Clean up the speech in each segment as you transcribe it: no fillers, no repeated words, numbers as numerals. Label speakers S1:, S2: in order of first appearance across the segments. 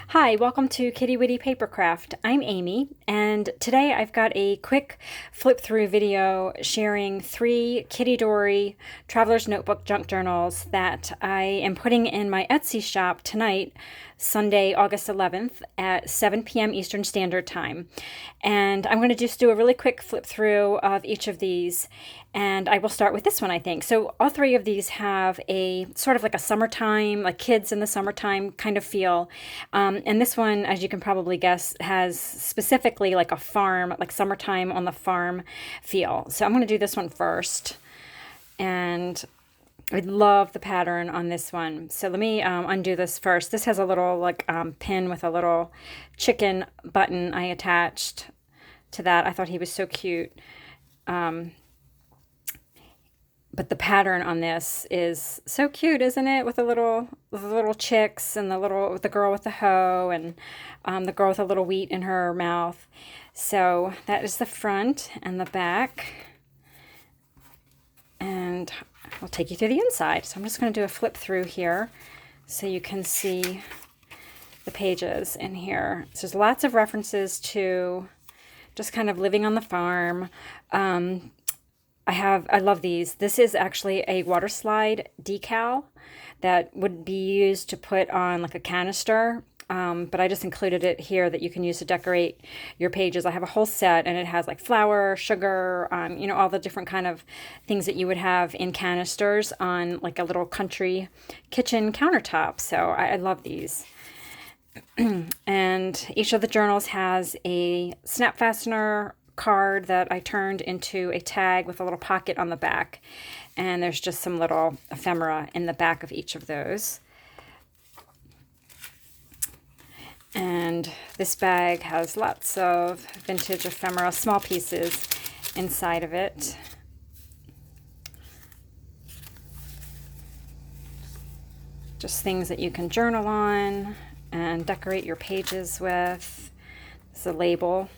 S1: Hi, welcome to Kitty Witty Papercraft. I'm Amy, and today I've got a quick flip through video sharing 3 Kittydori Traveler's Notebook junk journals that I am putting in my Etsy shop tonight, Sunday, August 11th at 7 p.m. Eastern Standard Time. And I'm going to just do a really quick flip through of each of these, and I will start with this one, I think. So all 3 of these have a sort of like a summertime, like kids in the summertime kind of feel. And this one, as you can probably guess, has specifically like a farm, like summertime on the farm feel. So I'm going to do this one first. And I love the pattern on this one. So let me undo this first. This has a little like pin with a little chicken button I attached to that. I thought he was so cute. But the pattern on this is so cute, isn't it? With the little chicks and the girl with the hoe and the girl with a little wheat in her mouth. So that is the front and the back. And I'll take you through the inside. So I'm just going to do a flip through here so you can see the pages in here. So there's lots of references to just kind of living on the farm. I love these. This is actually a water slide decal that would be used to put on like a canister. But I just included it here that you can use to decorate your pages. I have a whole set and it has like flour, sugar, all the different kind of things that you would have in canisters on like a little country kitchen countertop. So I love these. And each of the journals has a snap fastener card that I turned into a tag with a little pocket on the back. And there's just some little ephemera in the back of each of those. And this bag has lots of vintage ephemera, small pieces inside of it. Just things that you can journal on and decorate your pages with. This is a label.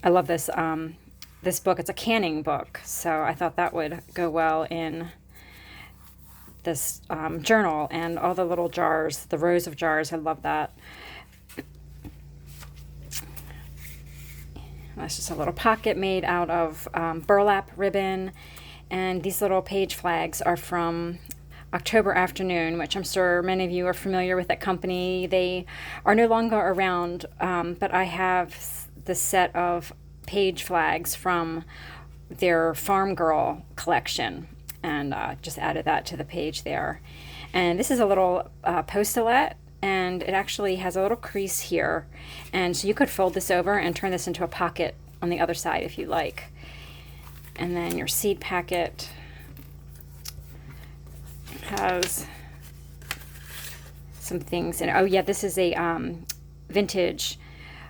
S1: I love this this book. It's a canning book, so I thought that would go well in this journal. And all the little jars, the rows of jars, I love that. That's just a little pocket made out of burlap ribbon. And these little page flags are from October Afternoon, which I'm sure many of you are familiar with that company. They are no longer around, but I have the set of page flags from their Farm Girl collection, and just added that to the page there. And this is a little post-it, and it actually has a little crease here, and so you could fold this over and turn this into a pocket on the other side if you like. And then your seed packet has some things in it. Oh yeah, this is a vintage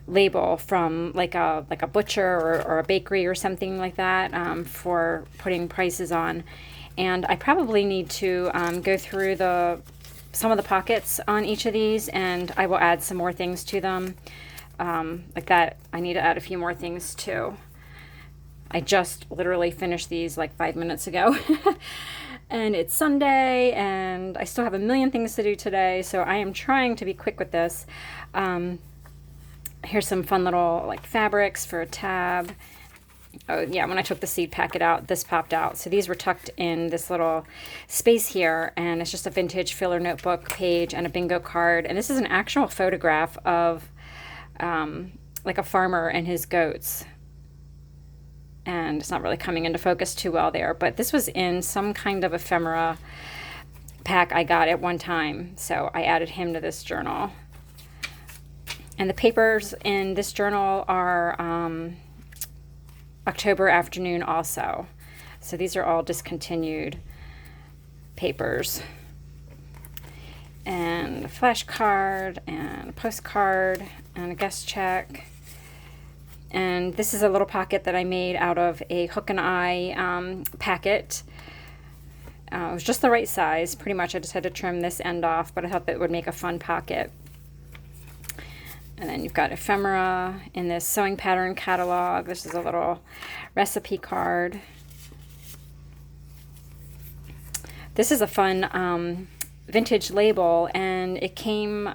S1: label from like a butcher or a bakery or something like that, for putting prices on. And I probably need to go through some of the pockets on each of these, and I will add some more things to them. Like that, I need to add a few more things too. I just literally finished these like 5 minutes ago. And it's Sunday, and I still have a million things to do today, so I am trying to be quick with this. Here's some fun little like fabrics for a tab. Oh yeah, when I took the seed packet out, this popped out. So these were tucked in this little space here, and it's just a vintage filler notebook page and a bingo card. And this is an actual photograph of like a farmer and his goats. And it's not really coming into focus too well there, but this was in some kind of ephemera pack I got at one time. So I added him to this journal. And the papers in this journal are October Afternoon also. So these are all discontinued papers. And a flashcard and a postcard and a guest check. And this is a little pocket that I made out of a hook and eye packet. It was just the right size, pretty much. I just had to trim this end off, but I thought that would make a fun pocket. And then you've got ephemera in this sewing pattern catalog. This is a little recipe card. This is a fun vintage label, and it came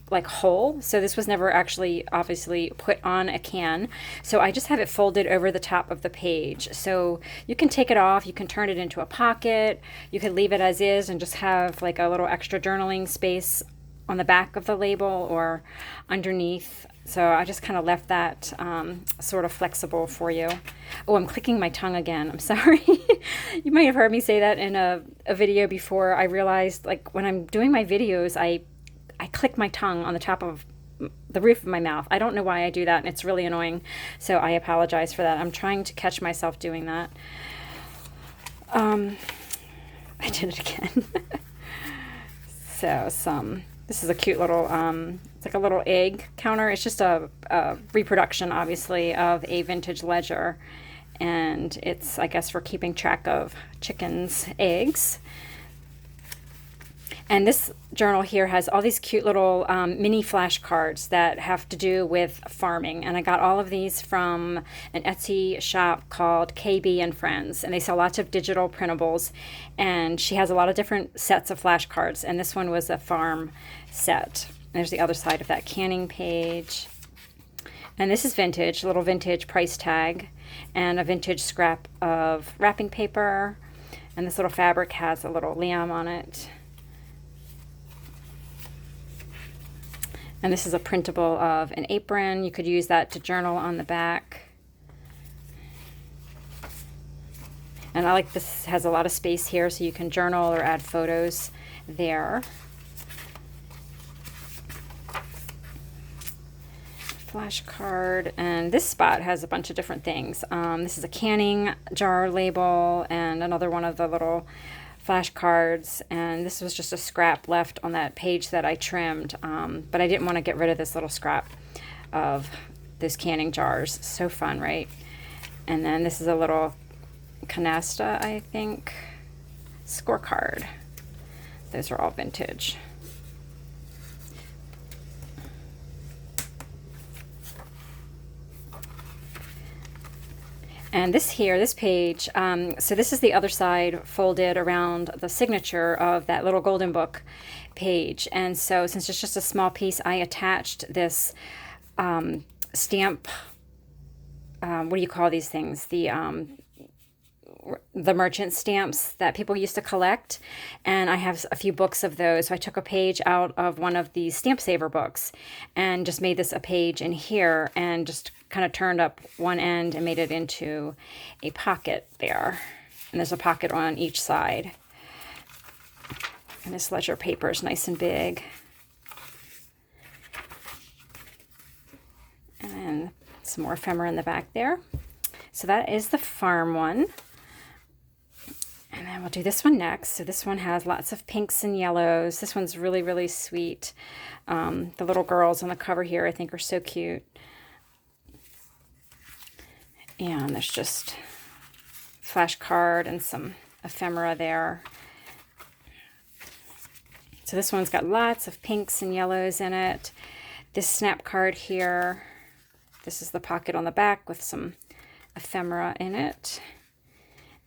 S1: like whole, so this was never actually obviously put on a can, so I just have it folded over the top of the page, so you can take it off, you can turn it into a pocket, you could leave it as is and just have like a little extra journaling space on the back of the label or underneath. So I just kind of left that sort of flexible for you. Oh, I'm clicking my tongue again. I'm sorry. You might have heard me say that in a video before. I realized, like, when I'm doing my videos, I click my tongue on the top of the roof of my mouth. I don't know why I do that, and it's really annoying. So I apologize for that. I'm trying to catch myself doing that. I did it again. So this is a cute little, it's like a little egg counter. It's just a reproduction, obviously, of a vintage ledger. And it's, I guess, for keeping track of chickens' eggs. And this journal here has all these cute little mini flashcards that have to do with farming. And I got all of these from an Etsy shop called KB and Friends. And they sell lots of digital printables. And she has a lot of different sets of flashcards. And this one was a farm set. There's the other side of that canning page. And this is vintage, a little vintage price tag. And a vintage scrap of wrapping paper. And this little fabric has a little lamb on it. And this is a printable of an apron. You could use that to journal on the back. And I like this, has a lot of space here so you can journal or add photos there. Flashcard, and this spot has a bunch of different things. This is a canning jar label and another one of the little flashcards, and this was just a scrap left on that page that I trimmed, but I didn't want to get rid of this little scrap of those canning jars. So fun, right? And then this is a little canasta, I think, scorecard. Those are all vintage. And this here, this page, so this is the other side folded around the signature of that little golden book page. And so since it's just a small piece, I attached this stamp, what do you call these things? The merchant stamps that people used to collect, and I have a few books of those. So I took a page out of one of these Stamp Saver books and just made this a page in here and just kind of turned up one end and made it into a pocket there. And there's a pocket on each side. And this ledger paper is nice and big. And then some more ephemera in the back there. So that is the farm one. And then we'll do this one next. So this one has lots of pinks and yellows. This one's really, really sweet. The little girls on the cover here, I think, are so cute. And there's just flashcard and some ephemera there. So this one's got lots of pinks and yellows in it. This snap card here, this is the pocket on the back with some ephemera in it.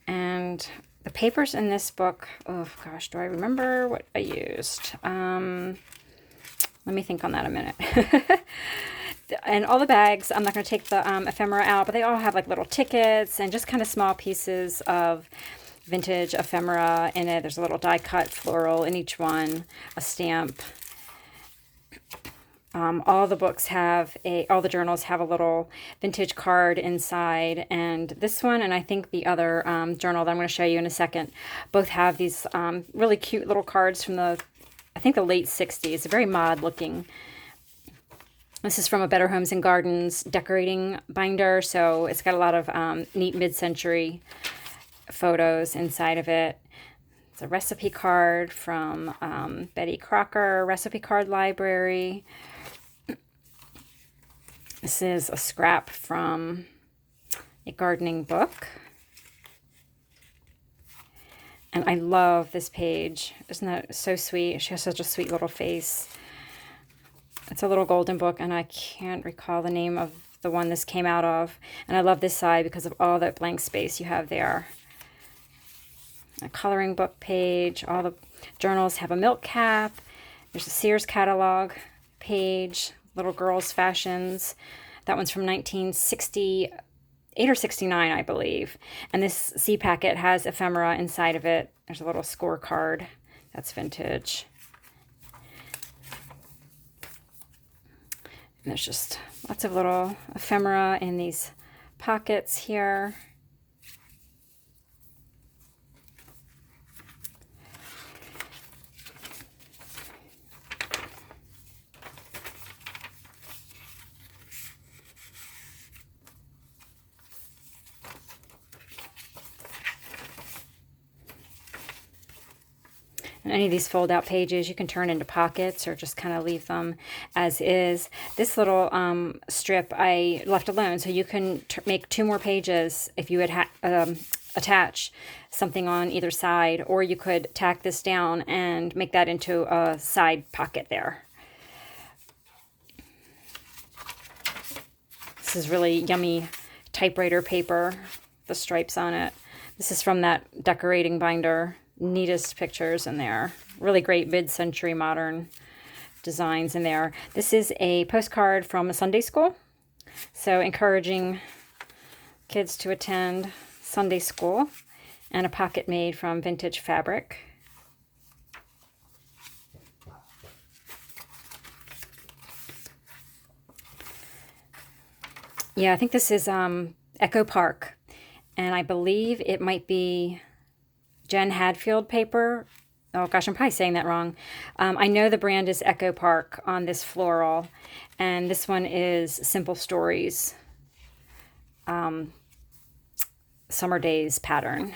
S1: And the papers in this book, oh gosh, do I remember what I used? Let me think on that a minute. And all the bags, I'm not going to take the ephemera out, but they all have like little tickets and just kind of small pieces of vintage ephemera in it. There's a little die cut floral in each one, a stamp. All the books have all the journals have a little vintage card inside, and this one and I think the other journal that I'm going to show you in a second both have these really cute little cards from I think the late 60s, very mod looking. This is from a Better Homes and Gardens decorating binder, so it's got a lot of neat mid-century photos inside of it. It's a recipe card from Betty Crocker Recipe Card Library. This is a scrap from a gardening book. And I love this page. Isn't that so sweet? She has such a sweet little face. It's a little golden book, and I can't recall the name of the one this came out of. And I love this side because of all that blank space you have there. A coloring book page. All the journals have a milk cap. There's a Sears catalog page. Little girls' fashions. That one's from 1968 or 69, I believe. And this C packet has ephemera inside of it. There's a little scorecard. That's vintage. And there's just lots of little ephemera in these pockets here. And any of these fold-out pages you can turn into pockets or just kind of leave them as is. This little strip I left alone, so you can make 2 more pages if you would attach something on either side, or you could tack this down and make that into a side pocket there. This is really yummy typewriter paper, the stripes on it. This is from that decorating binder. Neatest pictures in there. Really great mid-century modern designs in there. This is a postcard from a Sunday school. So encouraging kids to attend Sunday school, and a pocket made from vintage fabric. Yeah, I think this is Echo Park, and I believe it might be Jen Hadfield paper. Oh gosh, I'm probably saying that wrong. I know the brand is Echo Park on this floral, and this one is Simple Stories Summer Days pattern.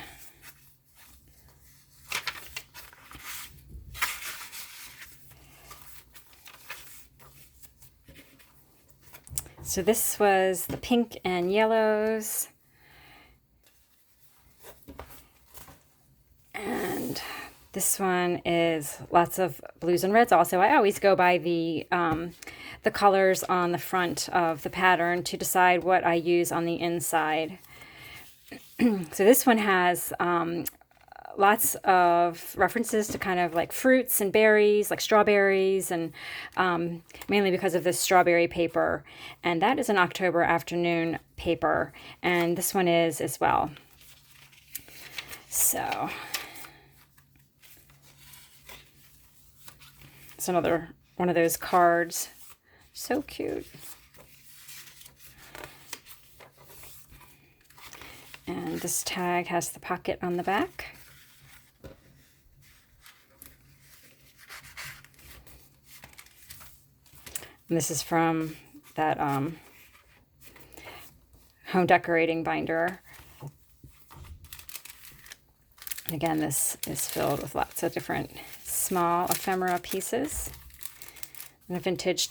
S1: So this was the pink and yellows. And this one is lots of blues and reds also. I always go by the colors on the front of the pattern to decide what I use on the inside. So this one has lots of references to kind of like fruits and berries, like strawberries, and mainly because of this strawberry paper. And that is an October afternoon paper, and this one is as well. So it's another one of those cards. So cute. And this tag has the pocket on the back. And this is from that home decorating binder. And again, this is filled with lots of different small ephemera pieces. And a vintage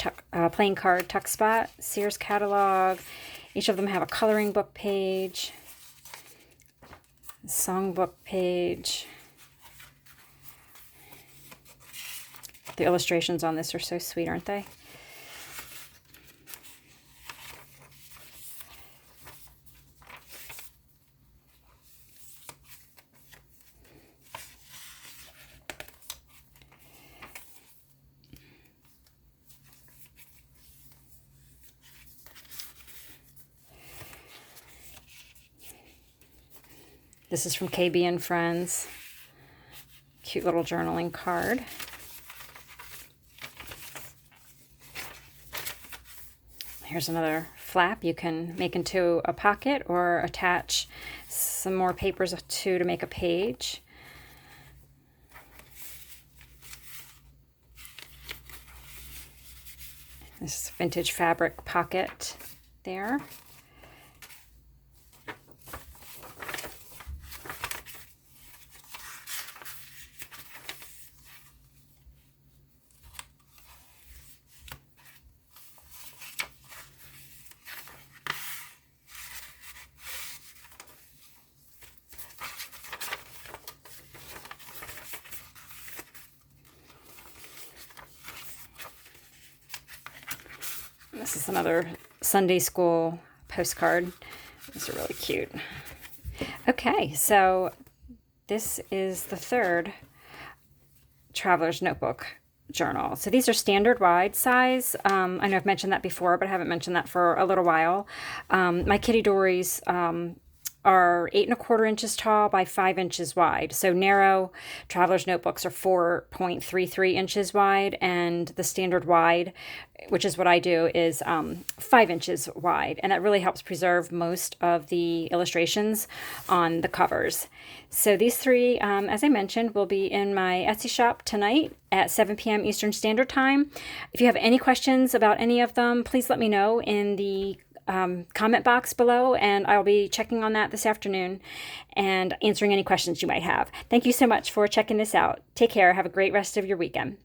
S1: playing card tuck spot, Sears catalog. Each of them have a coloring book page, a songbook page. The illustrations on this are so sweet, aren't they? This is from KB and Friends. Cute little journaling card. Here's another flap you can make into a pocket or attach some more papers to make a page. This vintage fabric pocket there. This is another Sunday school postcard. These are really cute. Okay, so this is the third Traveler's Notebook journal. So these are standard wide size. I know I've mentioned that before, but I haven't mentioned that for a little while. My Kittydoris are 8¼ inches tall by 5 inches wide. So narrow Traveler's Notebooks are 4.33 inches wide, and the standard wide, which is what I do, is 5 inches wide. And that really helps preserve most of the illustrations on the covers. So these three, as I mentioned, will be in my Etsy shop tonight at 7 p.m. Eastern Standard Time. If you have any questions about any of them, please let me know in the comment box below, and I'll be checking on that this afternoon and answering any questions you might have. Thank you so much for checking this out. Take care. Have a great rest of your weekend.